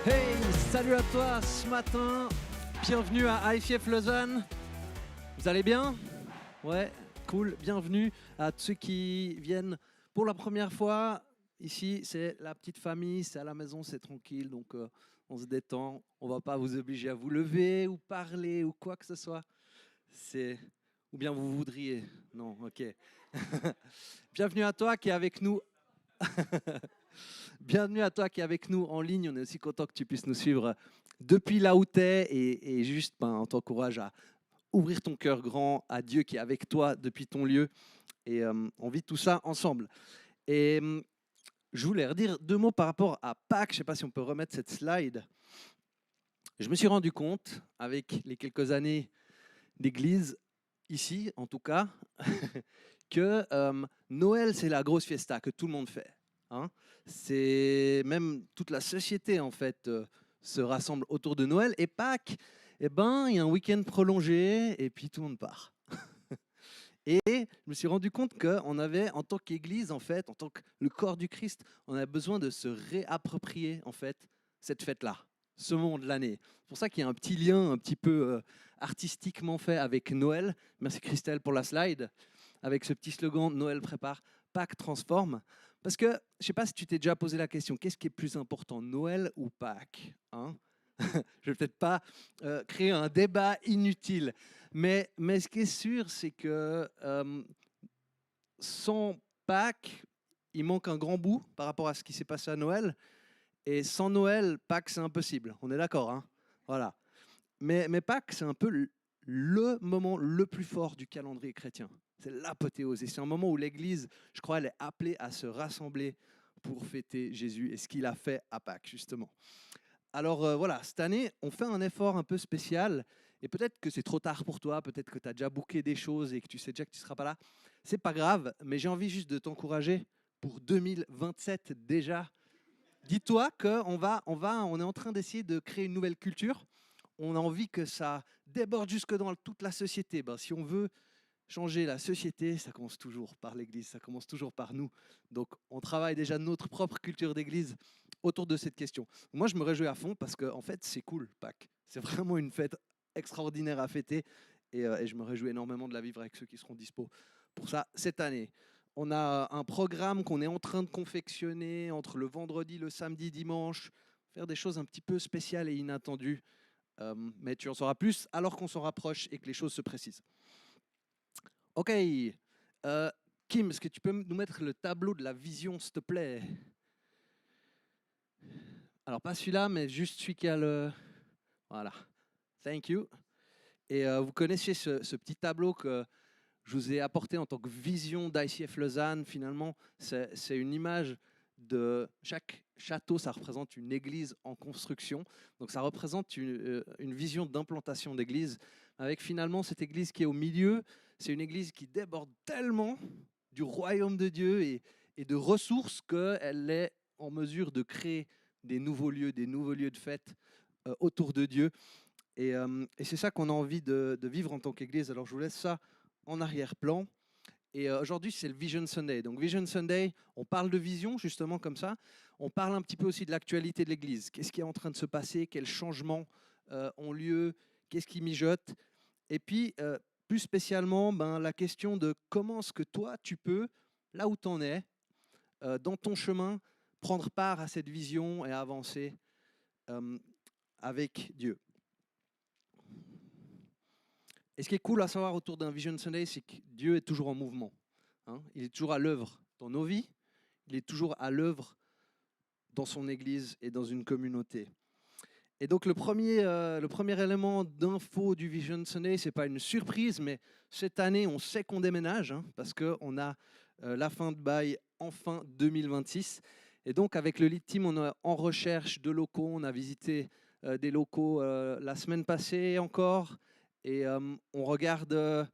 Hey, salut à toi ce matin, bienvenue à ICF Lausanne. Vous allez bien? Ouais, cool, bienvenue à tous ceux qui viennent pour la première fois. Ici, c'est la petite famille, c'est à la maison, c'est tranquille, donc on se détend. On va pas vous obliger à vous lever ou parler ou quoi que ce soit. C'est ou bien vous voudriez. Non, ok. Bienvenue à toi qui est avec nous. Bienvenue à toi qui est avec nous en ligne. On est aussi content que tu puisses nous suivre depuis là où tu es et juste, on t'encourage à ouvrir ton cœur grand à Dieu qui est avec toi depuis ton lieu et on vit tout ça ensemble. Et je voulais redire deux mots par rapport à Pâques. Je ne sais pas si on peut remettre cette slide. Je me suis rendu compte avec les quelques années d'église, ici en tout cas, que Noël c'est la grosse fiesta que tout le monde fait. Hein. C'est même toute la société en fait se rassemble autour de Noël et Pâques. Eh ben, il y a un week-end prolongé et puis tout le monde part. Et je me suis rendu compte qu'on avait, en tant qu'Église, en fait, en tant que le corps du Christ, on a besoin de se réapproprier en fait cette fête-là, ce moment de l'année. C'est pour ça qu'il y a un petit lien un petit peu artistiquement fait avec Noël. Merci Christelle pour la slide, avec ce petit slogan Noël prépare, Pâques transforme. Parce que je ne sais pas si tu t'es déjà posé la question, qu'est-ce qui est plus important, Noël ou Pâques, hein? Je ne vais peut-être pas créer un débat inutile, mais ce qui est sûr, c'est que sans Pâques, il manque un grand bout par rapport à ce qui s'est passé à Noël. Et sans Noël, Pâques, c'est impossible. On est d'accord, hein? Voilà. Mais Pâques, c'est un peu le moment le plus fort du calendrier chrétien. C'est l'apothéose. Et c'est un moment où l'Église, je crois, elle est appelée à se rassembler pour fêter Jésus et ce qu'il a fait à Pâques, justement. Alors voilà, cette année, on fait un effort un peu spécial. Et peut-être que c'est trop tard pour toi, peut-être que tu as déjà booké des choses et que tu sais déjà que tu ne seras pas là. C'est pas grave, mais j'ai envie juste de t'encourager pour 2027 déjà. Dis-toi on est en train d'essayer de créer une nouvelle culture. On a envie que ça déborde jusque dans toute la société. Ben, si on veut changer la société, ça commence toujours par l'Église, ça commence toujours par nous. Donc, on travaille déjà notre propre culture d'Église autour de cette question. Moi, je me réjouis à fond parce que, en fait, c'est cool, Pâques. C'est vraiment une fête extraordinaire à fêter et je me réjouis énormément de la vivre avec ceux qui seront dispo pour ça cette année. On a un programme qu'on est en train de confectionner entre le vendredi, le samedi, dimanche, faire des choses un petit peu spéciales et inattendues. Mais tu en sauras plus alors qu'on s'en rapproche et que les choses se précisent. Ok. Kim, est-ce que tu peux nous mettre le tableau de la vision, s'il te plaît? Alors, pas celui-là, mais juste celui qui a le... Voilà. Thank you. Et vous connaissez ce petit tableau que je vous ai apporté en tant que vision d'ICF Lausanne. Finalement, c'est une image de chaque château, ça représente une église en construction. Donc, ça représente une vision d'implantation d'église, avec finalement cette église qui est au milieu. C'est une église qui déborde tellement du royaume de Dieu et de ressources qu'elle est en mesure de créer des nouveaux lieux de fête autour de Dieu. Et c'est ça qu'on a envie de vivre en tant qu'Église. Alors je vous laisse ça en arrière-plan. Et aujourd'hui, c'est le Vision Sunday. Donc Vision Sunday, on parle de vision justement comme ça. On parle un petit peu aussi de l'actualité de l'Église. Qu'est-ce qui est en train de se passer? Quels changements ont lieu? Qu'est-ce qui mijote? Et puis, plus spécialement, la question de comment est-ce que toi, tu peux, là où tu en es, dans ton chemin, prendre part à cette vision et avancer avec Dieu. Et ce qui est cool à savoir autour d'un Vision Sunday, c'est que Dieu est toujours en mouvement. Hein. Il est toujours à l'œuvre dans nos vies, il est toujours à l'œuvre dans son Église et dans une communauté. Et donc le premier élément d'info du Vision Sunday, ce n'est pas une surprise, mais cette année, on sait qu'on déménage, hein, parce qu'on a la fin de bail en fin 2026. Et donc avec le Lead Team, on est en recherche de locaux, on a visité des locaux la semaine passée encore, et on regarde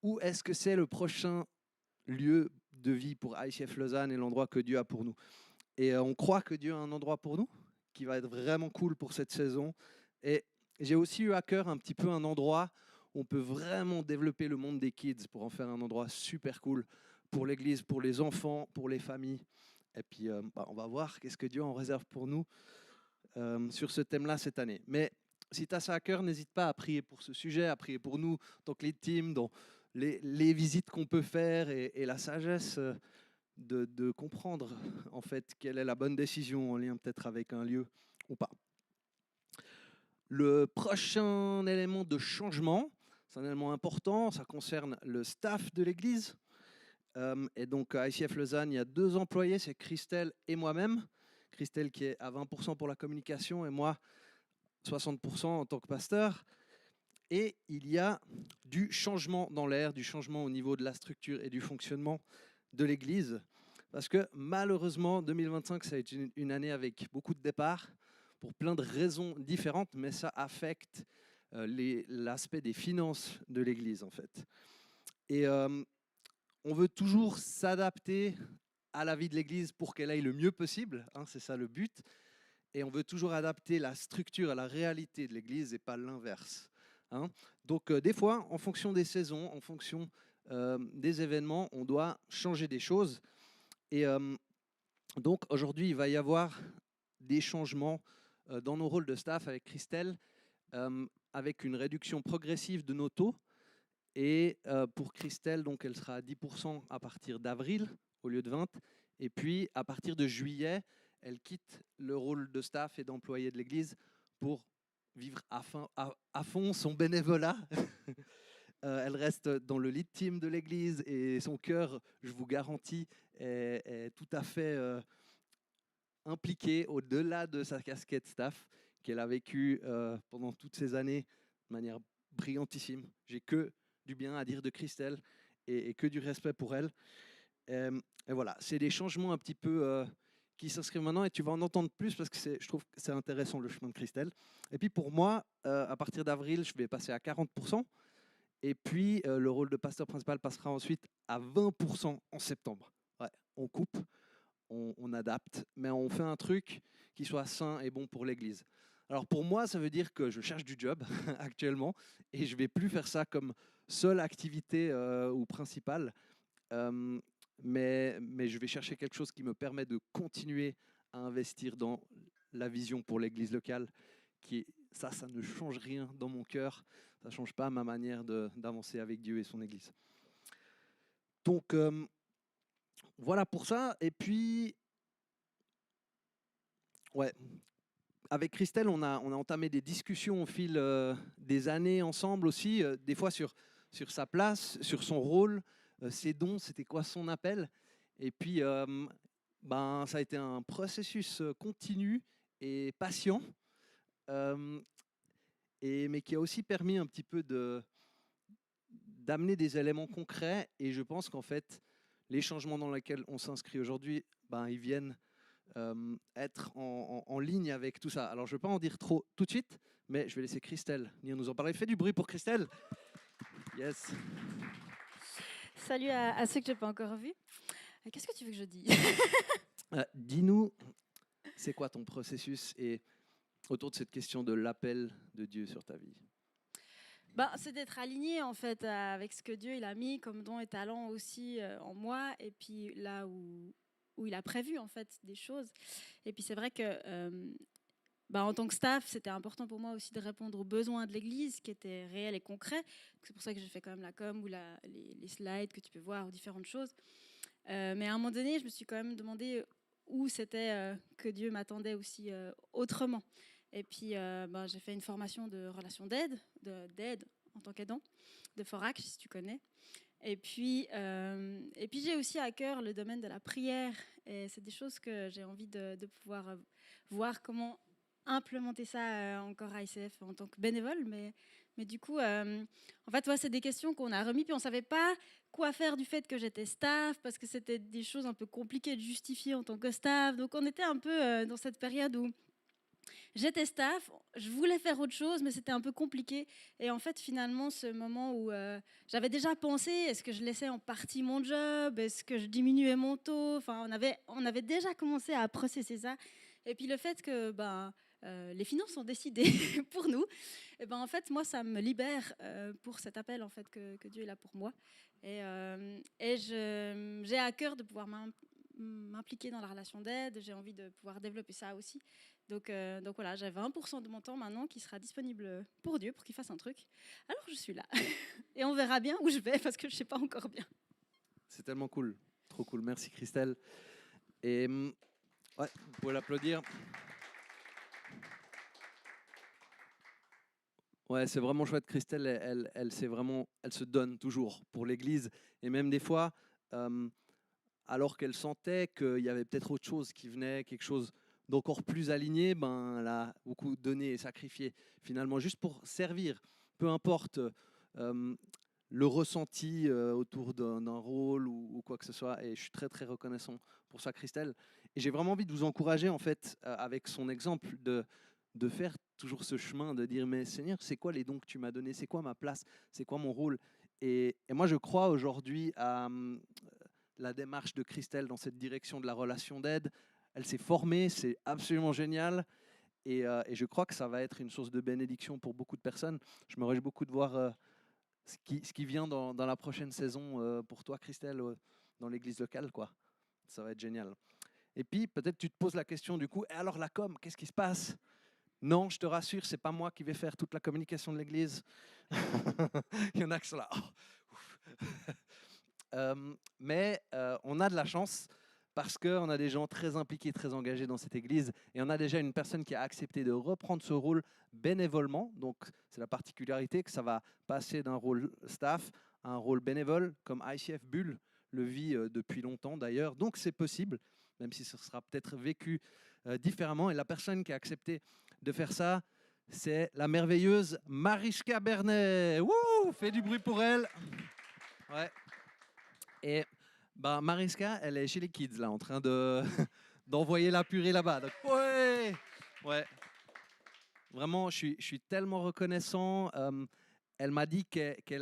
où est-ce que c'est le prochain lieu de vie pour ICF Lausanne et l'endroit que Dieu a pour nous. Et on croit que Dieu a un endroit pour nous qui va être vraiment cool pour cette saison. Et j'ai aussi eu à cœur un petit peu un endroit où on peut vraiment développer le monde des kids pour en faire un endroit super cool pour l'église, pour les enfants, pour les familles. Et puis, on va voir qu'est-ce que Dieu en réserve pour nous sur ce thème-là cette année. Mais si tu as ça à cœur, n'hésite pas à prier pour ce sujet, à prier pour nous, tant que les teams, dans les visites qu'on peut faire et la sagesse de comprendre en fait quelle est la bonne décision en lien peut-être avec un lieu ou pas. Le prochain élément de changement, c'est un élément important, ça concerne le staff de l'Église. Et donc à ICF Lausanne, il y a 2 employés, c'est Christelle et moi-même. Christelle qui est à 20% pour la communication et moi 60% en tant que pasteur. Et il y a du changement dans l'air, du changement au niveau de la structure et du fonctionnement de l'Église. Parce que malheureusement, 2025, ça a été une année avec beaucoup de départs pour plein de raisons différentes, mais ça affecte l'aspect des finances de l'Église en fait. Et on veut toujours s'adapter à la vie de l'Église pour qu'elle aille le mieux possible, hein, c'est ça le but. Et on veut toujours adapter la structure à la réalité de l'Église et pas l'inverse. Hein. Donc des fois, en fonction des saisons, en fonction des événements, on doit changer des choses. Et donc aujourd'hui, il va y avoir des changements dans nos rôles de staff avec Christelle, avec une réduction progressive de nos taux. Et pour Christelle, donc, elle sera à 10% à partir d'avril au lieu de 20%. Et puis, à partir de juillet, elle quitte le rôle de staff et d'employé de l'Église pour vivre à fond son bénévolat. Elle reste dans le lead team de l'Église et son cœur, je vous garantis, est tout à fait impliqué au-delà de sa casquette staff qu'elle a vécue pendant toutes ces années de manière brillantissime. J'ai que du bien à dire de Christelle et que du respect pour elle. Et voilà, c'est des changements un petit peu qui s'inscrivent maintenant et tu vas en entendre plus parce que je trouve que c'est intéressant le chemin de Christelle. Et puis pour moi, à partir d'avril, je vais passer à 40%. Et puis le rôle de pasteur principal passera ensuite à 20% en septembre. Ouais, on coupe, on adapte, mais on fait un truc qui soit sain et bon pour l'Église. Alors pour moi, ça veut dire que je cherche du job actuellement et je ne vais plus faire ça comme seule activité ou principale, mais je vais chercher quelque chose qui me permet de continuer à investir dans la vision pour l'Église locale. Ça ne change rien dans mon cœur, ça ne change pas ma manière d'avancer avec Dieu et son Église. Donc voilà pour ça. Et puis, ouais, avec Christelle, on a entamé des discussions au fil des années ensemble aussi, des fois sur sa place, sur son rôle, ses dons, c'était quoi son appel. Et puis, ça a été un processus continu et patient, mais qui a aussi permis un petit peu d'amener des éléments concrets. Et je pense qu'en fait, les changements dans lesquels on s'inscrit aujourd'hui, ils viennent être en ligne avec tout ça. Alors, je ne vais pas en dire trop tout de suite, mais je vais laisser Christelle venir nous en parler. Fais du bruit pour Christelle. Yes. Salut à ceux que je n'ai pas encore vus. Qu'est-ce que tu veux que je dise? Dis-nous, c'est quoi ton processus et autour de cette question de l'appel de Dieu sur ta vie? C'est d'être aligné en fait avec ce que Dieu il a mis comme don et talent aussi en moi et puis là où il a prévu en fait des choses. Et puis c'est vrai que en tant que staff, c'était important pour moi aussi de répondre aux besoins de l'Église qui étaient réels et concrets. C'est pour ça que j'ai fait quand même la com ou les slides que tu peux voir ou différentes choses. Mais à un moment donné, je me suis quand même demandé où c'était que Dieu m'attendait aussi autrement. Et puis, j'ai fait une formation de relation d'aide en tant qu'aidant, de Forac, si tu connais. Et puis j'ai aussi à cœur le domaine de la prière. Et c'est des choses que j'ai envie de pouvoir voir comment implémenter ça encore à ICF en tant que bénévole. Mais du coup, en fait, c'est des questions qu'on a remis. Puis on ne savait pas quoi faire du fait que j'étais staff, parce que c'était des choses un peu compliquées de justifier en tant que staff. Donc on était un peu dans cette période où j'étais staff, je voulais faire autre chose, mais c'était un peu compliqué. Et en fait, finalement, ce moment où j'avais déjà pensé, est-ce que je laissais en partie mon job? Est-ce que je diminuais mon taux? Enfin, on avait déjà commencé à processer ça. Et puis le fait que les finances sont décidées pour nous, et en fait, moi, ça me libère pour cet appel en fait, que Dieu est là pour moi. Et j'ai à cœur de pouvoir m'impliquer dans la relation d'aide, j'ai envie de pouvoir développer ça aussi. Donc voilà, j'ai 20% de mon temps maintenant qui sera disponible pour Dieu, pour qu'il fasse un truc. Alors je suis là. Et on verra bien où je vais parce que je ne sais pas encore bien. C'est tellement cool. Trop cool. Merci Christelle. Et ouais, vous pouvez l'applaudir. Ouais, c'est vraiment chouette. Christelle, elle se donne toujours pour l'Église. Et même des fois, alors qu'elle sentait qu'il y avait peut-être autre chose qui venait, quelque chose d'encore plus aligné, ben, elle a beaucoup donné et sacrifié finalement juste pour servir. Peu importe le ressenti autour d'un rôle ou quoi que ce soit. Et je suis très, très reconnaissant pour ça, Christelle. Et j'ai vraiment envie de vous encourager, en fait, avec son exemple, de faire toujours ce chemin, de dire, mais Seigneur, c'est quoi les dons que tu m'as donnés? C'est quoi ma place? C'est quoi mon rôle? Et moi, je crois aujourd'hui à la démarche de Christelle dans cette direction de la relation d'aide. Elle s'est formée, c'est absolument génial. Et je crois que ça va être une source de bénédiction pour beaucoup de personnes. Je me réjouis beaucoup de voir ce qui vient dans la prochaine saison pour toi, Christelle, dans l'église locale, quoi. Ça va être génial. Et puis, peut-être tu te poses la question du coup, et alors la com, qu'est-ce qui se passe? Non, je te rassure, c'est pas moi qui vais faire toute la communication de l'église. Il y en a qui sont là. Oh, ouf. Mais on a de la chance parce qu'on a des gens très impliqués, très engagés dans cette église. Et on a déjà une personne qui a accepté de reprendre ce rôle bénévolement. Donc, c'est la particularité que ça va passer d'un rôle staff à un rôle bénévole, comme ICF Bulle le vit depuis longtemps d'ailleurs. Donc, c'est possible, même si ce sera peut-être vécu différemment. Et la personne qui a accepté de faire ça, c'est la merveilleuse Mariska Bernet. Wouh, fais du bruit pour elle. Ouais. Et bah, Mariska, elle est chez les kids, là, en train d'envoyer la purée là-bas. Donc, ouais, ouais. Vraiment, je suis tellement reconnaissant. Elle m'a dit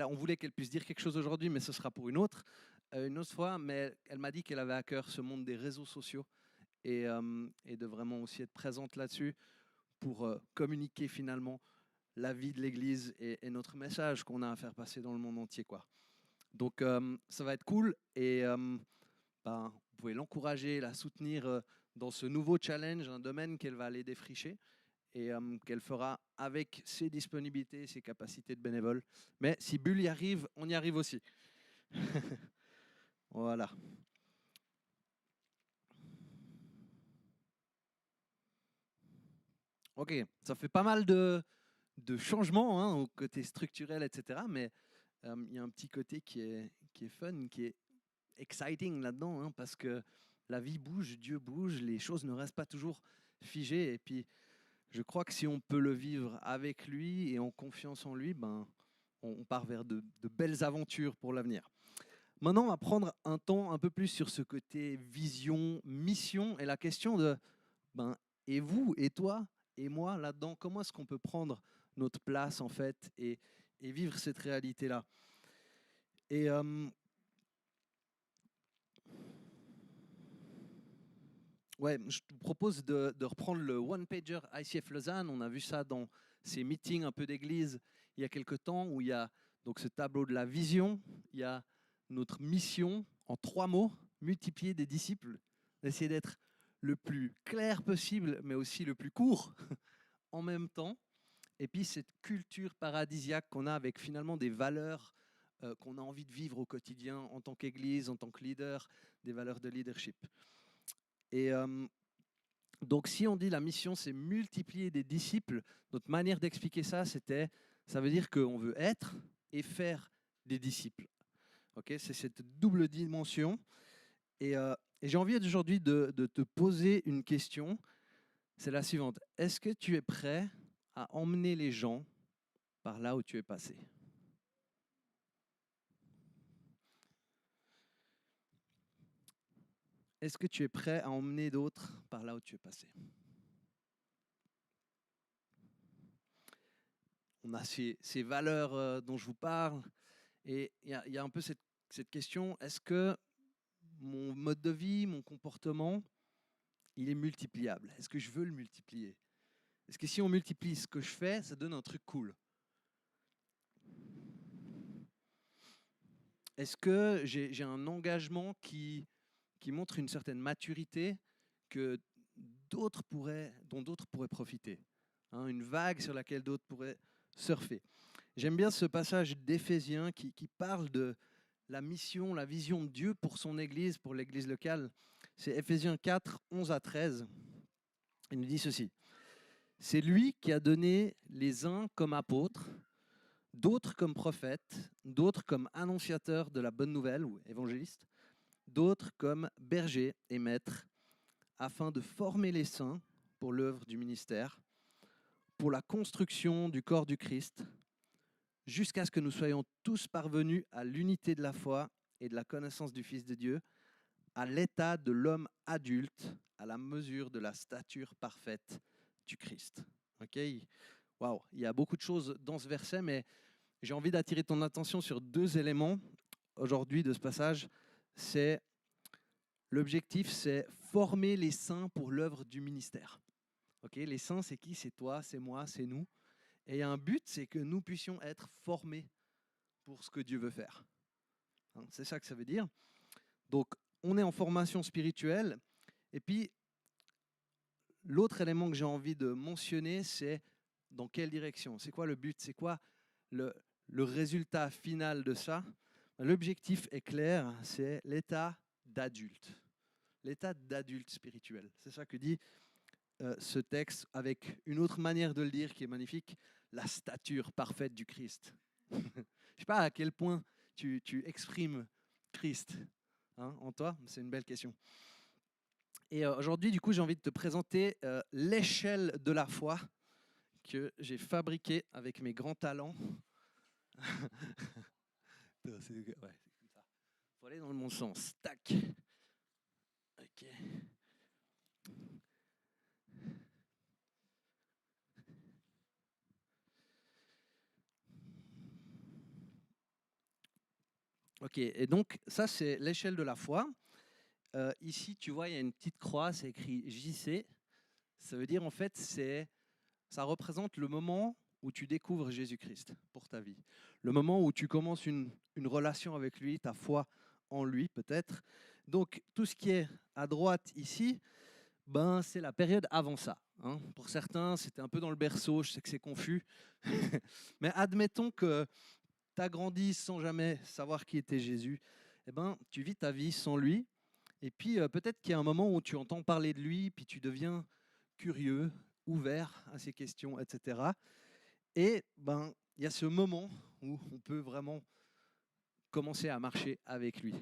on voulait qu'elle puisse dire quelque chose aujourd'hui, mais ce sera pour une autre fois. Mais elle m'a dit qu'elle avait à cœur ce monde des réseaux sociaux et de vraiment aussi être présente là-dessus pour communiquer finalement la vie de l'Église et notre message qu'on a à faire passer dans le monde entier, quoi. Donc, ça va être cool et ben, vous pouvez l'encourager, la soutenir dans ce nouveau challenge, un domaine qu'elle va aller défricher et qu'elle fera avec ses disponibilités, ses capacités de bénévole. Mais si Bulle y arrive, on y arrive aussi. Voilà. Ok, ça fait pas mal de changements hein, au côté structurel, etc. Mais il y a un petit côté qui est fun, qui est exciting là-dedans, hein, parce que la vie bouge, Dieu bouge, les choses ne restent pas toujours figées. Et puis, je crois que si on peut le vivre avec lui et en confiance en lui, ben, on part vers de belles aventures pour l'avenir. Maintenant, on va prendre un temps un peu plus sur ce côté vision, mission, et la question de, ben, et vous, et toi, et moi, là-dedans, comment est-ce qu'on peut prendre notre place, en fait, et vivre cette réalité-là? Et ouais, je te propose de reprendre le one-pager ICF Lausanne. On a vu ça dans ces meetings un peu d'église il y a quelque temps, où il y a donc ce tableau de la vision, il y a notre mission en 3 mots, multiplier des disciples, essayer d'être le plus clair possible, mais aussi le plus court en même temps. Et puis cette culture paradisiaque qu'on a avec finalement des valeurs qu'on a envie de vivre au quotidien en tant qu'église, en tant que leader, des valeurs de leadership. Et donc, si on dit la mission, c'est multiplier des disciples, notre manière d'expliquer ça, ça veut dire qu'on veut être et faire des disciples. Okay, c'est cette double dimension. Et j'ai envie aujourd'hui de te poser une question. C'est la suivante. Est-ce que tu es prêt à emmener les gens par là où tu es passé? Est-ce que tu es prêt à emmener d'autres par là où tu es passé? On a ces valeurs dont je vous parle. Et il y a un peu cette question, est-ce que mon mode de vie, mon comportement, il est multipliable? Est-ce que je veux le multiplier? Est-ce que si on multiplie ce que je fais, ça donne un truc cool? Est-ce que j'ai un engagement qui qui montre une certaine maturité que dont d'autres pourraient profiter. Hein, une vague sur laquelle d'autres pourraient surfer. J'aime bien ce passage d'Éphésiens qui parle de la mission, la vision de Dieu pour son Église, pour l'Église locale. C'est Éphésiens 4, 11 à 13. Il nous dit ceci. C'est lui qui a donné les uns comme apôtres, d'autres comme prophètes, d'autres comme annonciateurs de la bonne nouvelle ou évangélistes, d'autres comme bergers et maîtres, afin de former les saints pour l'œuvre du ministère, pour la construction du corps du Christ, jusqu'à ce que nous soyons tous parvenus à l'unité de la foi et de la connaissance du Fils de Dieu, à l'état de l'homme adulte, à la mesure de la stature parfaite du Christ. Ok, waouh, il y a beaucoup de choses dans ce verset, mais j'ai envie d'attirer ton attention sur 2 éléments aujourd'hui de ce passage. L'objectif, c'est former les saints pour l'œuvre du ministère. Ok, les saints, c'est qui? C'est toi, c'est moi, c'est nous. Et un but, c'est que nous puissions être formés pour ce que Dieu veut faire. Hein, c'est ça que ça veut dire. Donc, on est en formation spirituelle. Et puis, l'autre élément que j'ai envie de mentionner, c'est dans quelle direction? C'est quoi le but? C'est quoi le résultat final de ça? L'objectif est clair, c'est l'état d'adulte. L'état d'adulte spirituel. C'est ça que dit ce texte avec une autre manière de le dire qui est magnifique, la stature parfaite du Christ. Je ne sais pas à quel point tu exprimes Christ en toi, c'est une belle question. Et aujourd'hui, du coup, j'ai envie de te présenter l'échelle de la foi que j'ai fabriquée avec mes grands talents. Ouais, c'est comme ça. Faut aller dans le bon sens. Tac. Ok. Ok, et donc ça c'est l'échelle de la foi. Ici, tu vois, il y a une petite croix, c'est écrit JC. Ça veut dire en fait, ça représente le moment où tu découvres Jésus-Christ pour ta vie. Le moment où tu commences une relation avec lui, ta foi en lui peut-être. Donc tout ce qui est à droite ici, ben, c'est la période avant ça. Hein. Pour certains, c'était un peu dans le berceau, je sais que c'est confus. Mais admettons que tu as grandi sans jamais savoir qui était Jésus. Eh ben, tu vis ta vie sans lui. Et puis peut-être qu'il y a un moment où tu entends parler de lui, puis tu deviens curieux, ouvert à ces questions, etc. Et ben, il y a ce moment où on peut vraiment commencer à marcher avec lui.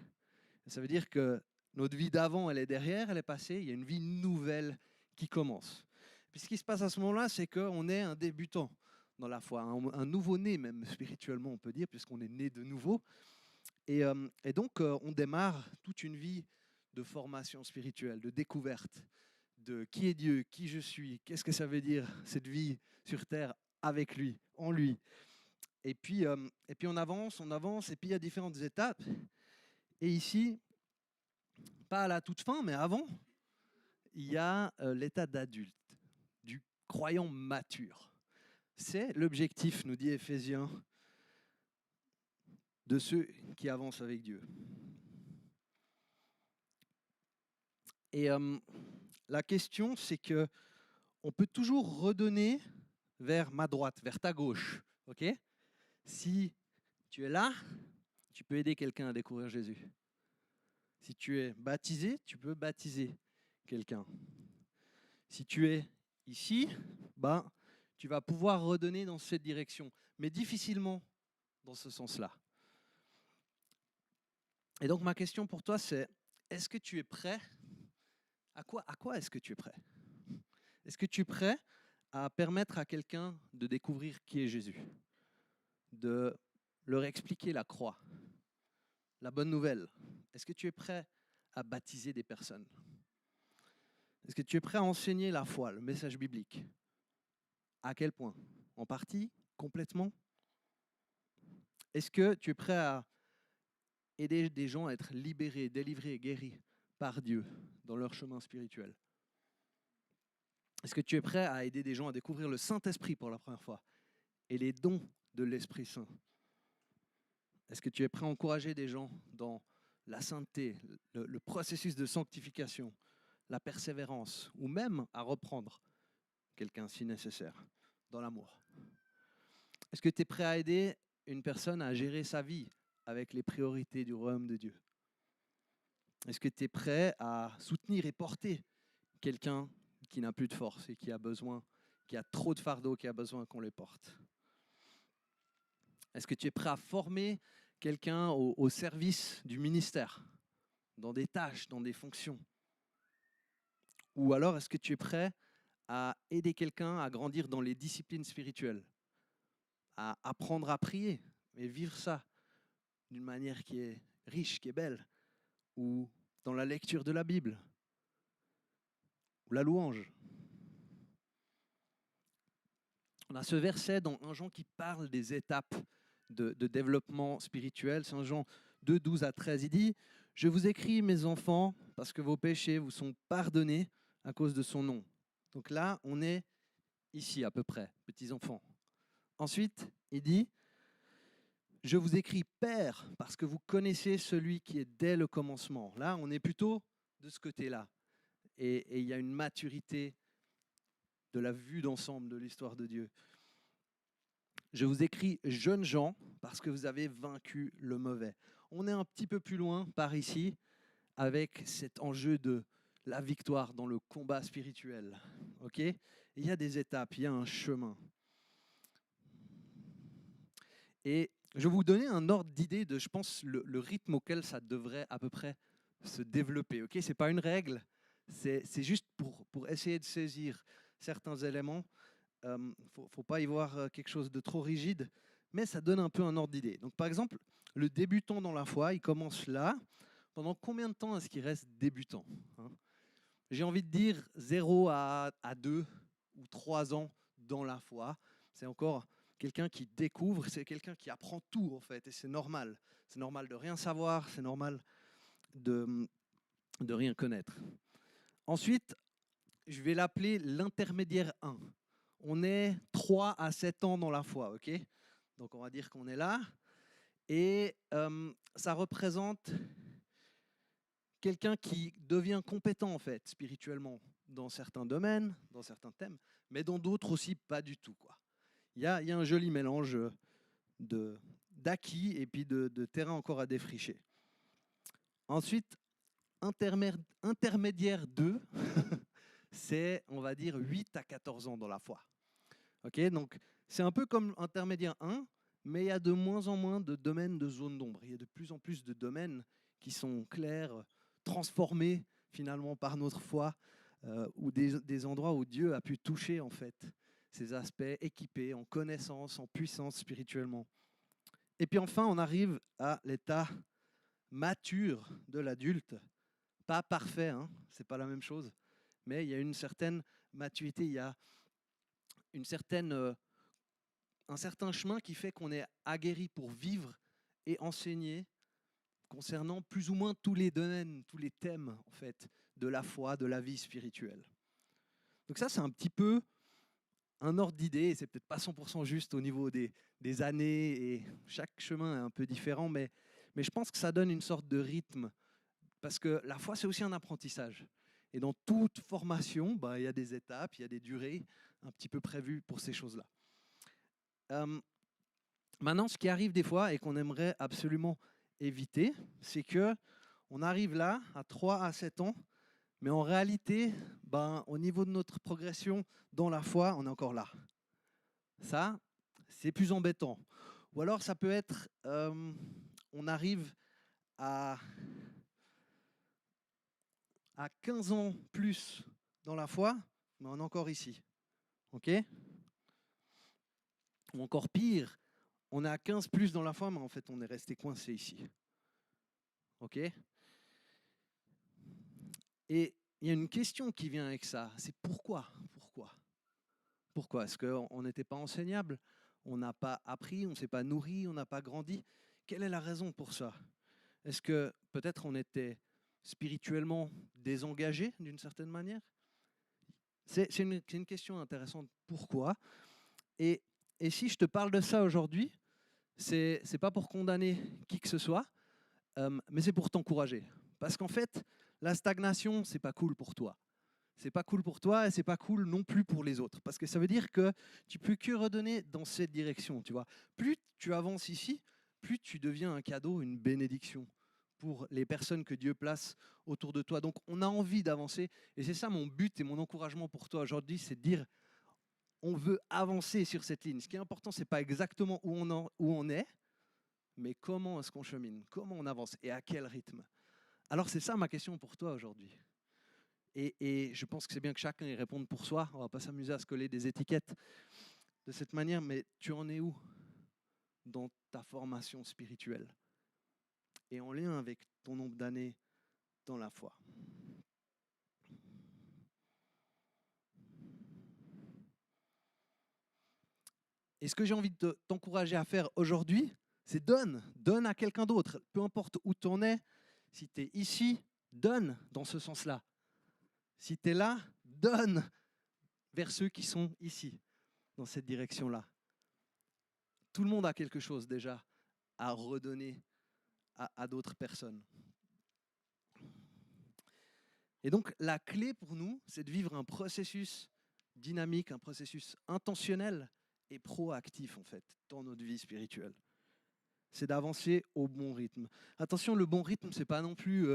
Ça veut dire que notre vie d'avant, elle est derrière, elle est passée, il y a une vie nouvelle qui commence. Puis ce qui se passe à ce moment-là, c'est qu'on est un débutant dans la foi, un nouveau-né même spirituellement, on peut dire, puisqu'on est né de nouveau. Et donc, on démarre toute une vie de formation spirituelle, de découverte de qui est Dieu, qui je suis, qu'est-ce que ça veut dire cette vie sur terre avec lui, en lui. Et puis on avance, et puis il y a différentes étapes. Et ici, pas à la toute fin, mais avant, il y a l'état d'adulte, du croyant mature. C'est l'objectif, nous dit Éphésiens, de ceux qui avancent avec Dieu. Et la question, c'est que on peut toujours redonner vers ma droite, vers ta gauche. Ok ? Si tu es là, tu peux aider quelqu'un à découvrir Jésus. Si tu es baptisé, tu peux baptiser quelqu'un. Si tu es ici, ben, tu vas pouvoir redonner dans cette direction, mais difficilement dans ce sens-là. Et donc ma question pour toi, c'est est-ce que tu es prêt? À quoi est-ce que tu es prêt? Est-ce que tu es prêt à permettre à quelqu'un de découvrir qui est Jésus? De leur expliquer la croix, la bonne nouvelle? Est-ce que tu es prêt à baptiser des personnes? Est-ce que tu es prêt à enseigner la foi, le message biblique? À quel point? En partie? Complètement? Est-ce que tu es prêt à aider des gens à être libérés, délivrés, guéris par Dieu dans leur chemin spirituel? Est-ce que tu es prêt à aider des gens à découvrir le Saint-Esprit pour la première fois et les dons de l'Esprit Saint? Est-ce que tu es prêt à encourager des gens dans la sainteté, le processus de sanctification, la persévérance, ou même à reprendre quelqu'un si nécessaire, dans l'amour. Est-ce que tu es prêt à aider une personne à gérer sa vie avec les priorités du royaume de Dieu? Est-ce que tu es prêt à soutenir et porter quelqu'un qui n'a plus de force et qui a besoin, qui a trop de fardeau, qui a besoin qu'on les porte? Est-ce que tu es prêt à former quelqu'un au service du ministère, dans des tâches, dans des fonctions? Ou alors, est-ce que tu es prêt à aider quelqu'un à grandir dans les disciplines spirituelles, à apprendre à prier et vivre ça d'une manière qui est riche, qui est belle, ou dans la lecture de la Bible, ou la louange? On a ce verset dans 1 Jean qui parle des étapes de développement spirituel. C'est 1 Jean 2, 12 à 13. Il dit « Je vous écris, mes enfants, parce que vos péchés vous sont pardonnés à cause de son nom. » Donc là, on est ici à peu près, petits enfants. Ensuite, il dit « Je vous écris, Père, parce que vous connaissez celui qui est dès le commencement. » Là, on est plutôt de ce côté-là. Et il y a une maturité de la vue d'ensemble de l'histoire de Dieu. Je vous écris, jeunes gens, parce que vous avez vaincu le mauvais. On est un petit peu plus loin par ici, avec cet enjeu de la victoire dans le combat spirituel. Okay? Il y a des étapes, il y a un chemin. Et je vais vous donner un ordre d'idée de, je pense, le rythme auquel ça devrait à peu près se développer. Okay? Ce n'est pas une règle, c'est juste pour essayer de saisir certains éléments. Il ne faut pas y voir quelque chose de trop rigide, mais ça donne un peu un ordre d'idée. Donc, par exemple, le débutant dans la foi, il commence là. Pendant combien de temps est-ce qu'il reste débutant, hein? J'ai envie de dire 0 à 2 ou 3 ans dans la foi. C'est encore quelqu'un qui découvre, c'est quelqu'un qui apprend tout en fait, et c'est normal. C'est normal de rien savoir, c'est normal de rien connaître. Ensuite, je vais l'appeler l'intermédiaire 1. On est 3 à 7 ans dans la foi, ok? Donc on va dire qu'on est là. Et ça représente quelqu'un qui devient compétent en fait, spirituellement, dans certains domaines, dans certains thèmes, mais dans d'autres aussi pas du tout, quoi. Il y a un joli mélange d'acquis et puis de terrain encore à défricher. Ensuite, intermédiaire 2, c'est, on va dire, 8 à 14 ans dans la foi. Okay, donc, c'est un peu comme intermédiaire 1, mais il y a de moins en moins de domaines de zones d'ombre. Il y a de plus en plus de domaines qui sont clairs, transformés finalement par notre foi, ou des endroits où Dieu a pu toucher en fait ces aspects équipés en connaissance, en puissance spirituellement. Et puis enfin, on arrive à l'état mature de l'adulte. Pas parfait, hein, c'est pas la même chose, mais il y a une certaine maturité, il y a un certain chemin qui fait qu'on est aguerri pour vivre et enseigner concernant plus ou moins tous les domaines, tous les thèmes en fait, de la foi, de la vie spirituelle. Donc ça, c'est un petit peu un ordre d'idée, et c'est peut-être pas 100% juste au niveau des années, et chaque chemin est un peu différent, mais je pense que ça donne une sorte de rythme, parce que la foi, c'est aussi un apprentissage. Et dans toute formation, il y a des étapes, il y a des durées un petit peu prévues pour ces choses-là. Maintenant, ce qui arrive des fois et qu'on aimerait absolument éviter, c'est qu'on arrive là, à 3 à 7 ans, mais en réalité, au niveau de notre progression dans la foi, on est encore là. Ça, c'est plus embêtant. Ou alors, ça peut être, on arrive à 15 ans plus dans la foi, mais on est encore ici. OK ? Ou encore pire, on est à 15 plus dans la foi, mais en fait, on est resté coincé ici. OK ? Et il y a une question qui vient avec ça, c'est pourquoi ? Pourquoi ? Est-ce qu'on n'était pas enseignable ? On n'a pas appris, on ne s'est pas nourri, on n'a pas grandi ? Quelle est la raison pour ça ? Est-ce que peut-être on était spirituellement désengagé d'une certaine manière ? C'est une question intéressante. Pourquoi ? Et si je te parle de ça aujourd'hui, c'est pas pour condamner qui que ce soit, mais c'est pour t'encourager. Parce qu'en fait, la stagnation, c'est pas cool pour toi. C'est pas cool pour toi et c'est pas cool non plus pour les autres. Parce que ça veut dire que tu peux que redonner dans cette direction, tu vois. Plus tu avances ici, plus tu deviens un cadeau, une bénédiction pour les personnes que Dieu place autour de toi. Donc on a envie d'avancer et c'est ça mon but et mon encouragement pour toi aujourd'hui, c'est de dire on veut avancer sur cette ligne. Ce qui est important, c'est pas exactement où on est, mais comment est-ce qu'on chemine, comment on avance et à quel rythme. Alors c'est ça ma question pour toi aujourd'hui. Et je pense que c'est bien que chacun y réponde pour soi. On ne va pas s'amuser à se coller des étiquettes de cette manière, mais tu en es où dans ta formation spirituelle et en lien avec ton nombre d'années dans la foi. Et ce que j'ai envie de t'encourager à faire aujourd'hui, c'est donne à quelqu'un d'autre. Peu importe où tu en es, si tu es ici, donne dans ce sens-là. Si tu es là, donne vers ceux qui sont ici, dans cette direction-là. Tout le monde a quelque chose déjà à redonner à d'autres personnes. Et donc la clé pour nous, c'est de vivre un processus dynamique, un processus intentionnel et proactif en fait dans notre vie spirituelle. C'est d'avancer au bon rythme. Attention, le bon rythme, c'est pas non plus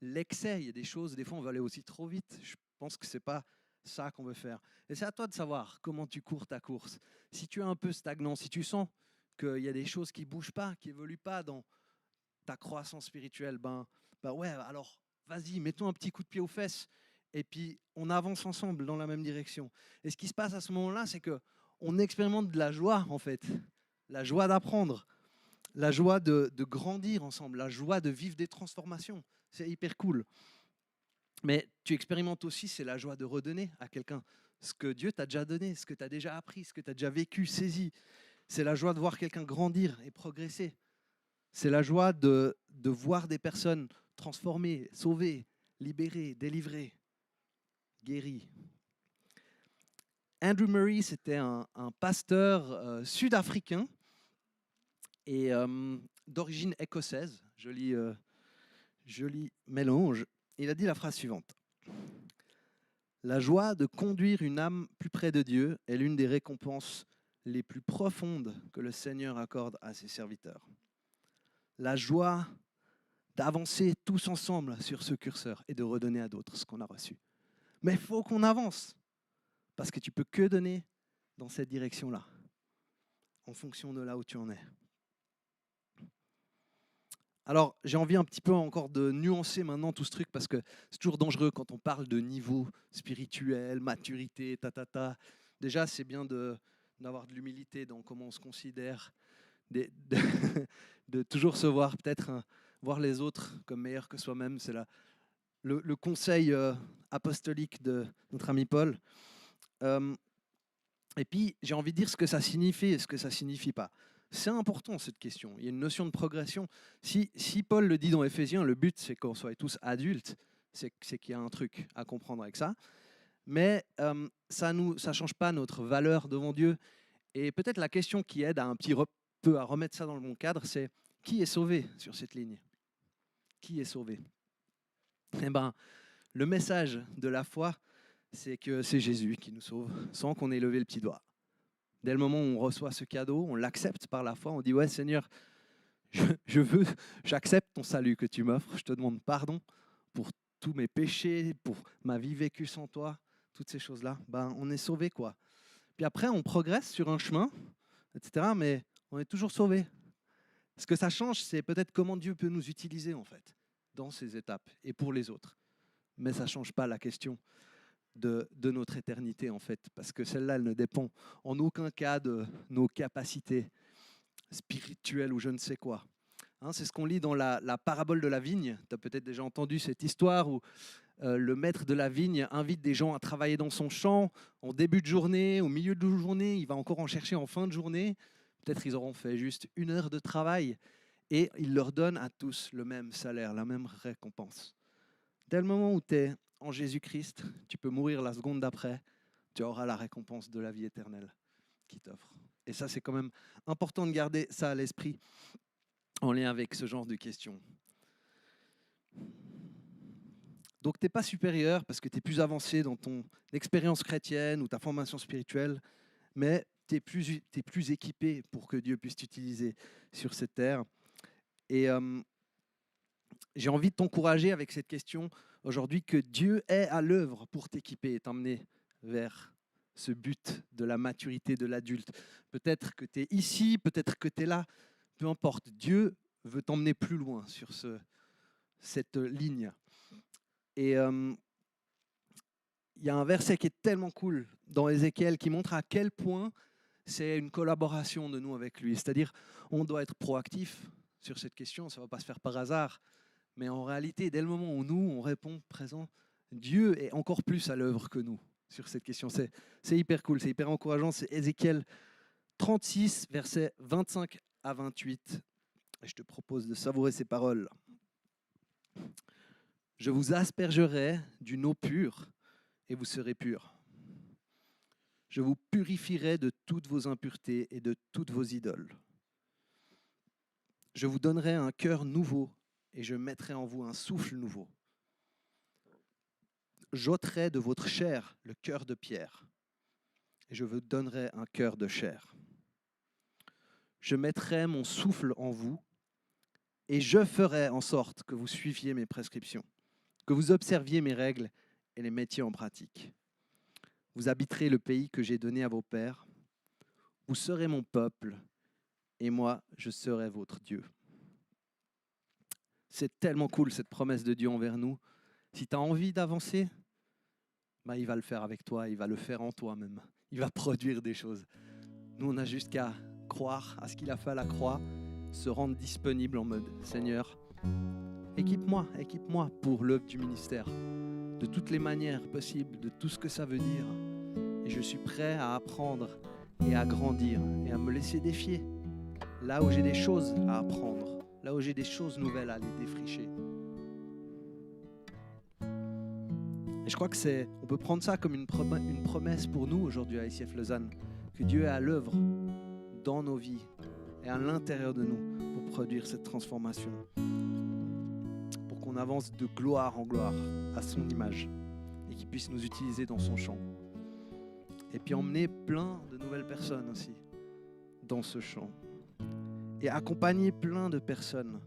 l'excès. Il y a des choses, des fois on veut aller aussi trop vite. Je pense que c'est pas ça qu'on veut faire. Et c'est à toi de savoir comment tu cours ta course. Si tu es un peu stagnant, si tu sens qu'il y a des choses qui bougent pas, qui évoluent pas dans ta croissance spirituelle, ben ouais, alors vas-y, mettons un petit coup de pied aux fesses et puis on avance ensemble dans la même direction. Et ce qui se passe à ce moment-là, c'est que on expérimente de la joie en fait, la joie d'apprendre, la joie de grandir ensemble, la joie de vivre des transformations. C'est hyper cool. Mais tu expérimentes aussi, c'est la joie de redonner à quelqu'un ce que Dieu t'a déjà donné, ce que tu as déjà appris, ce que tu as déjà vécu, saisi. C'est la joie de voir quelqu'un grandir et progresser. C'est la joie de voir des personnes transformées, sauvées, libérées, délivrées, guéries. Andrew Murray, c'était un pasteur sud-africain et d'origine écossaise. Joli mélange. Il a dit la phrase suivante. La joie de conduire une âme plus près de Dieu est l'une des récompenses les plus profondes que le Seigneur accorde à ses serviteurs. La joie d'avancer tous ensemble sur ce curseur et de redonner à d'autres ce qu'on a reçu. Mais il faut qu'on avance, parce que tu peux que donner dans cette direction-là, en fonction de là où tu en es. Alors, j'ai envie un petit peu encore de nuancer maintenant tout ce truc, parce que c'est toujours dangereux quand on parle de niveau spirituel, maturité, Déjà, c'est bien d'avoir de l'humilité dans comment on se considère, de, de toujours se voir peut-être voir les autres comme meilleurs que soi-même. C'est le conseil apostolique de notre ami Paul. Et puis, j'ai envie de dire ce que ça signifie et ce que ça ne signifie pas. C'est important cette question. Il y a une notion de progression. Si Paul le dit dans Éphésiens, le but c'est qu'on soit tous adultes, c'est qu'il y a un truc à comprendre avec ça. Mais ça ne change pas notre valeur devant Dieu. Et peut-être la question qui aide à un petit peu à remettre ça dans le bon cadre, c'est qui est sauvé sur cette ligne? Qui est sauvé? Eh bien, le message de la foi, c'est que c'est Jésus qui nous sauve, sans qu'on ait levé le petit doigt. Dès le moment où on reçoit ce cadeau, on l'accepte par la foi, on dit « Ouais Seigneur, j'accepte ton salut que tu m'offres, je te demande pardon pour tous mes péchés, pour ma vie vécue sans toi, toutes ces choses-là. » Ben, on est sauvé quoi. Puis après, on progresse sur un chemin, etc., mais on est toujours sauvé. Ce que ça change, c'est peut-être comment Dieu peut nous utiliser en fait, dans ces étapes et pour les autres. Mais ça ne change pas la question de notre éternité, en fait, parce que celle-là, elle ne dépend en aucun cas de nos capacités spirituelles ou je ne sais quoi. Hein, c'est ce qu'on lit dans la parabole de la vigne. Tu as peut-être déjà entendu cette histoire où le maître de la vigne invite des gens à travailler dans son champ en début de journée, au milieu de la journée, il va encore en chercher en fin de journée. Peut-être ils auront fait juste 1 heure de travail et il leur donne à tous le même salaire, la même récompense. Dès le moment où tu es en Jésus-Christ, tu peux mourir la seconde d'après, tu auras la récompense de la vie éternelle qui t'offre. Et ça, c'est quand même important de garder ça à l'esprit. en lien avec ce genre de questions. Donc, tu n'es pas supérieur parce que tu es plus avancé dans ton expérience chrétienne ou ta formation spirituelle, mais tu es plus équipé pour que Dieu puisse t'utiliser sur cette terre. Et j'ai envie de t'encourager avec cette question aujourd'hui que Dieu est à l'œuvre pour t'équiper et t'emmener vers ce but de la maturité de l'adulte. Peut-être que tu es ici, peut-être que tu es là, peu importe. Dieu veut t'emmener plus loin sur cette ligne. Et il y a un verset qui est tellement cool dans Ézéchiel qui montre à quel point c'est une collaboration de nous avec lui. C'est-à-dire, on doit être proactif sur cette question, ça ne va pas se faire par hasard. Mais en réalité, dès le moment où nous, on répond présent, Dieu est encore plus à l'œuvre que nous sur cette question. C'est hyper cool, c'est hyper encourageant. C'est Ézéchiel 36, versets 25 à 28. Et je te propose de savourer ces paroles. Je vous aspergerai d'une eau pure et vous serez purs. Je vous purifierai de toutes vos impuretés et de toutes vos idoles. Je vous donnerai un cœur nouveau et je mettrai en vous un souffle nouveau. J'ôterai de votre chair le cœur de pierre et je vous donnerai un cœur de chair. Je mettrai mon souffle en vous et je ferai en sorte que vous suiviez mes prescriptions, que vous observiez mes règles et les mettiez en pratique. Vous habiterez le pays que j'ai donné à vos pères. Vous serez mon peuple et moi, je serai votre Dieu. C'est tellement cool cette promesse de Dieu envers nous. Si tu as envie d'avancer, il va le faire avec toi, il va le faire en toi même. Il va produire des choses. Nous, on a juste qu'à croire à ce qu'il a fait à la croix, se rendre disponible en mode Seigneur, équipe-moi pour l'œuvre du ministère, de toutes les manières possibles, de tout ce que ça veut dire. Et je suis prêt à apprendre et à grandir et à me laisser défier. Là où j'ai des choses à apprendre, là où j'ai des choses nouvelles à aller défricher. Et je crois que on peut prendre ça comme une promesse pour nous aujourd'hui à ICF Lausanne, que Dieu est à l'œuvre dans nos vies et à l'intérieur de nous pour produire cette transformation, pour qu'on avance de gloire en gloire à son image et qu'il puisse nous utiliser dans son champ. Et puis emmener plein de nouvelles personnes aussi dans ce champ et accompagner plein de personnes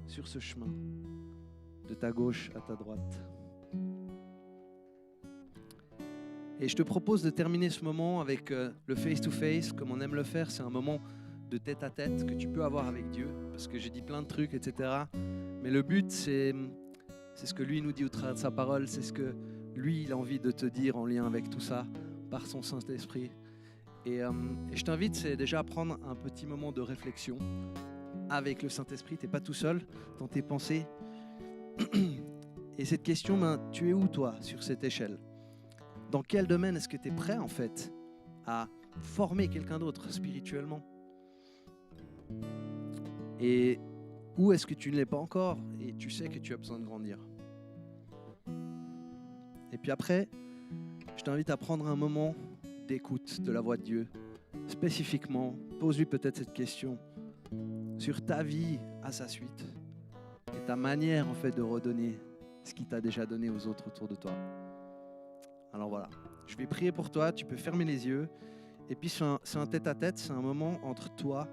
sur ce chemin, de ta gauche à ta droite. Et je te propose de terminer ce moment avec le face-to-face, comme on aime le faire. C'est un moment de tête-à-tête que tu peux avoir avec Dieu, parce que j'ai dit plein de trucs, etc. Mais le but, c'est ce que lui nous dit au travers de sa parole, c'est ce que lui, il a envie de te dire en lien avec tout ça, par son Saint-Esprit. Et je t'invite, c'est déjà à prendre un petit moment de réflexion avec le Saint-Esprit. Tu n'es pas tout seul dans tes pensées. Et cette question, tu es où toi sur cette échelle ? Dans quel domaine est-ce que tu es prêt en fait à former quelqu'un d'autre spirituellement ? Et où est-ce que tu ne l'es pas encore et tu sais que tu as besoin de grandir ? Et puis après, je t'invite à prendre un moment d'écoute de la voix de Dieu. Spécifiquement, pose-lui peut-être cette question sur ta vie à sa suite et ta manière en fait de redonner ce qu'il t'a déjà donné aux autres autour de toi. Alors voilà, je vais prier pour toi, tu peux fermer les yeux. Et puis c'est un tête-à-tête, c'est un moment entre toi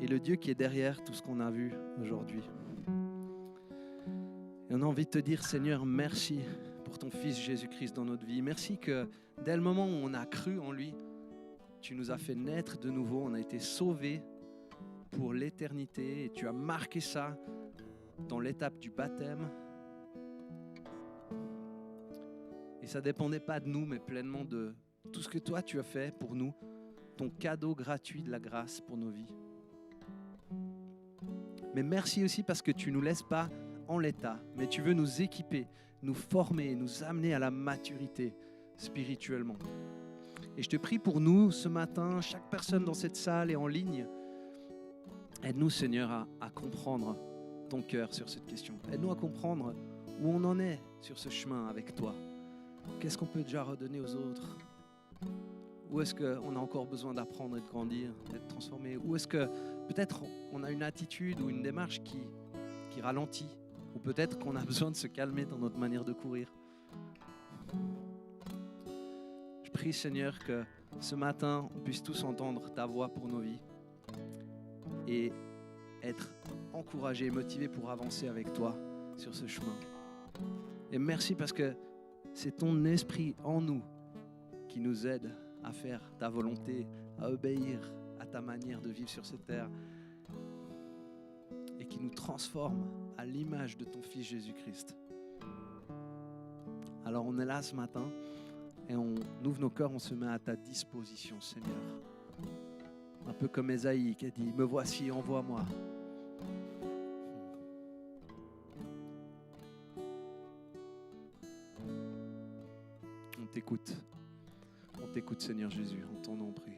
et le Dieu qui est derrière tout ce qu'on a vu aujourd'hui. Et on a envie de te dire, Seigneur, merci pour ton Fils Jésus-Christ dans notre vie. Merci que dès le moment où on a cru en lui, tu nous as fait naître de nouveau, on a été sauvés pour l'éternité et tu as marqué ça dans l'étape du baptême. Et ça ne dépendait pas de nous, mais pleinement de tout ce que toi tu as fait pour nous, ton cadeau gratuit de la grâce pour nos vies. Mais merci aussi parce que tu ne nous laisses pas en l'état, mais tu veux nous équiper, nous former, nous amener à la maturité spirituellement. Et je te prie pour nous ce matin, chaque personne dans cette salle et en ligne, aide-nous Seigneur à comprendre ton cœur sur cette question. Aide-nous à comprendre où on en est sur ce chemin avec toi. Qu'est-ce qu'on peut déjà redonner aux autres ? Où est-ce qu'on a encore besoin d'apprendre et de grandir, d'être transformé? Où est-ce que peut-être on a une attitude ou une démarche qui ralentit? Ou peut-être qu'on a besoin de se calmer dans notre manière de courir. Je prie, Seigneur, que ce matin, on puisse tous entendre ta voix pour nos vies et être encouragés et motivés pour avancer avec toi sur ce chemin. Et merci parce que c'est ton esprit en nous qui nous aide à faire ta volonté, à obéir à ta manière de vivre sur cette terre et qui nous transforme à l'image de ton Fils Jésus-Christ. Alors on est là ce matin et on ouvre nos cœurs, on se met à ta disposition, Seigneur. Un peu comme Ésaïe qui a dit « Me voici, envoie-moi ». On t'écoute, Seigneur Jésus, en ton nom, prie.